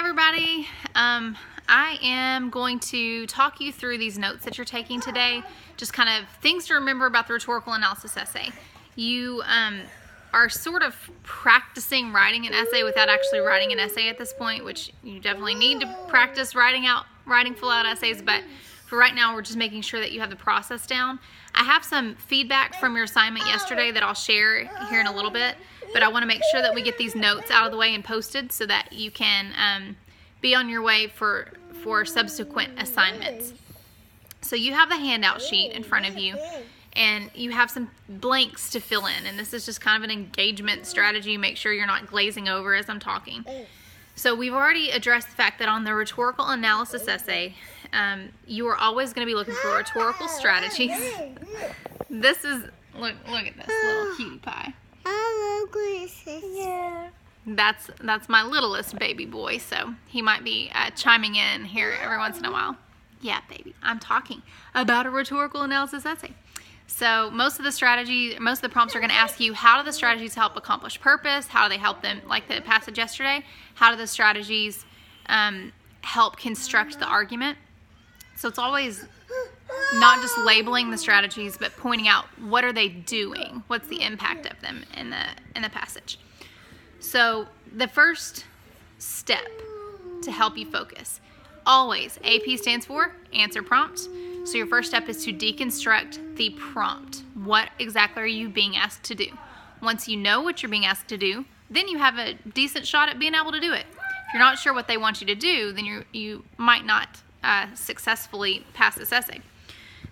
everybody. I am going to talk you through these notes that you're taking today, just kind of things to remember about the rhetorical analysis essay. You are sort of practicing writing an essay without actually writing an essay at this point, which you definitely need to practice writing full out essays, but for right now we're just making sure that you have the process down. I have some feedback from your assignment yesterday that I'll share here in a little bit, but I want to make sure that we get these notes out of the way and posted so that you can be on your way for subsequent assignments. So you have the handout sheet in front of you, and you have some blanks to fill in, and this is just kind of an engagement strategy. Make sure you're not glazing over as I'm talking. So we've already addressed the fact that on the rhetorical analysis essay, you are always going to be looking for rhetorical strategies. This is, look at this little cutie pie. That's my littlest baby boy, so he might be chiming in here every once in a while. Yeah, baby, I'm talking about a rhetorical analysis essay. So most of the prompts are going to ask you, how do the strategies help accomplish purpose? How do they help them, like the passage yesterday? How do the strategies help construct the argument? So it's always not just labeling the strategies, but pointing out what are they doing? What's the impact of them in the passage? So the first step to help you focus, always, AP stands for answer prompt. So your first step is to deconstruct the prompt. What exactly are you being asked to do? Once you know what you're being asked to do, then you have a decent shot at being able to do it. If you're not sure what they want you to do, then you might not successfully pass this essay.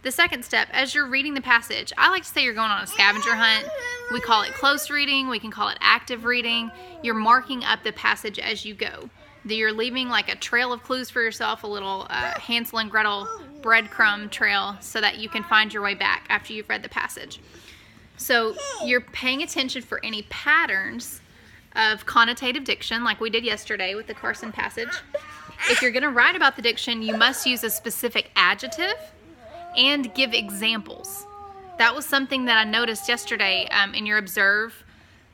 The second step, as you're reading the passage, I like to say you're going on a scavenger hunt. We call it close reading. We can call it active reading. You're marking up the passage as you go. You're leaving like a trail of clues for yourself, a little Hansel and Gretel breadcrumb trail, so that you can find your way back after you've read the passage. So you're paying attention for any patterns of connotative diction, like we did yesterday with the Carson passage. If you're going to write about the diction, you must use a specific adjective and give examples. That was something that I noticed yesterday in your observe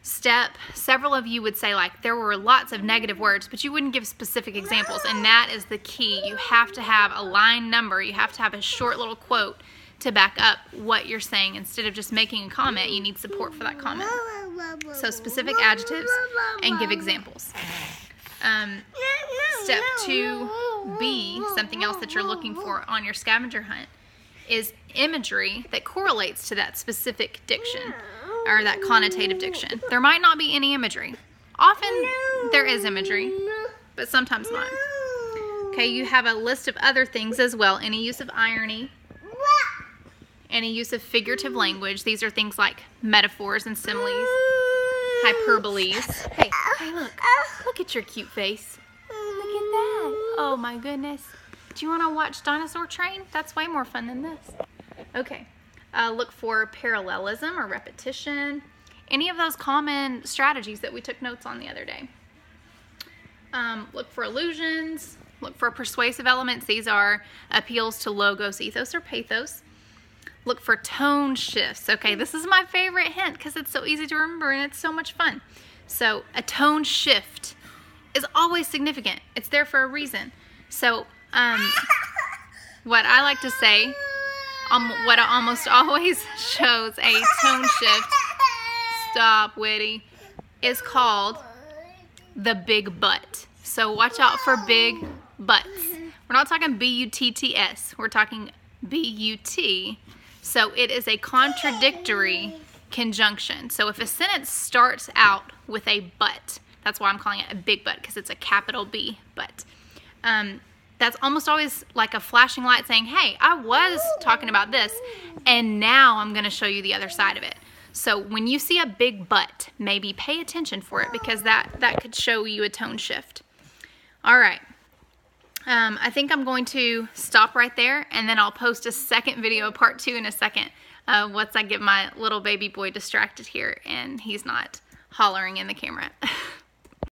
step. Several of you would say, like, there were lots of negative words, but you wouldn't give specific examples, and that is the key. You have to have a line number. You have to have a short little quote to back up what you're saying. Instead of just making a comment, you need support for that comment. So specific adjectives and give examples. Step 2B, something else that you're looking for on your scavenger hunt, is imagery that correlates to that specific diction or that connotative diction. There might not be any imagery. Often there is imagery, but sometimes not. Okay, you have a list of other things as well. Any use of irony, any use of figurative language. These are things like metaphors and similes, hyperboles. Hey, look at your cute face. Look at that. Oh my goodness. Do you want to watch Dinosaur Train? That's way more fun than this. Okay. Look for parallelism or repetition. Any of those common strategies that we took notes on the other day. Look for allusions. Look for persuasive elements. These are appeals to logos, ethos, or pathos. Look for tone shifts. Okay, this is my favorite hint because it's so easy to remember and it's so much fun. So a tone shift is always significant. It's there for a reason. So what I like to say, what almost always shows a tone shift, stop, Witty, is called the big but. So watch out for big buts. We're not talking B-U-T-T-S. We're talking B-U-T. So it is a contradictory conjunction. So if a sentence starts out with a but, that's why I'm calling it a big but, because it's a capital B, but. That's almost always like a flashing light saying, hey, I was talking about this, and now I'm going to show you the other side of it. So when you see a big but, maybe pay attention for it, because that could show you a tone shift. All right. I think I'm going to stop right there, and then I'll post a second video, part 2 in a second, once I get my little baby boy distracted here, and he's not hollering in the camera.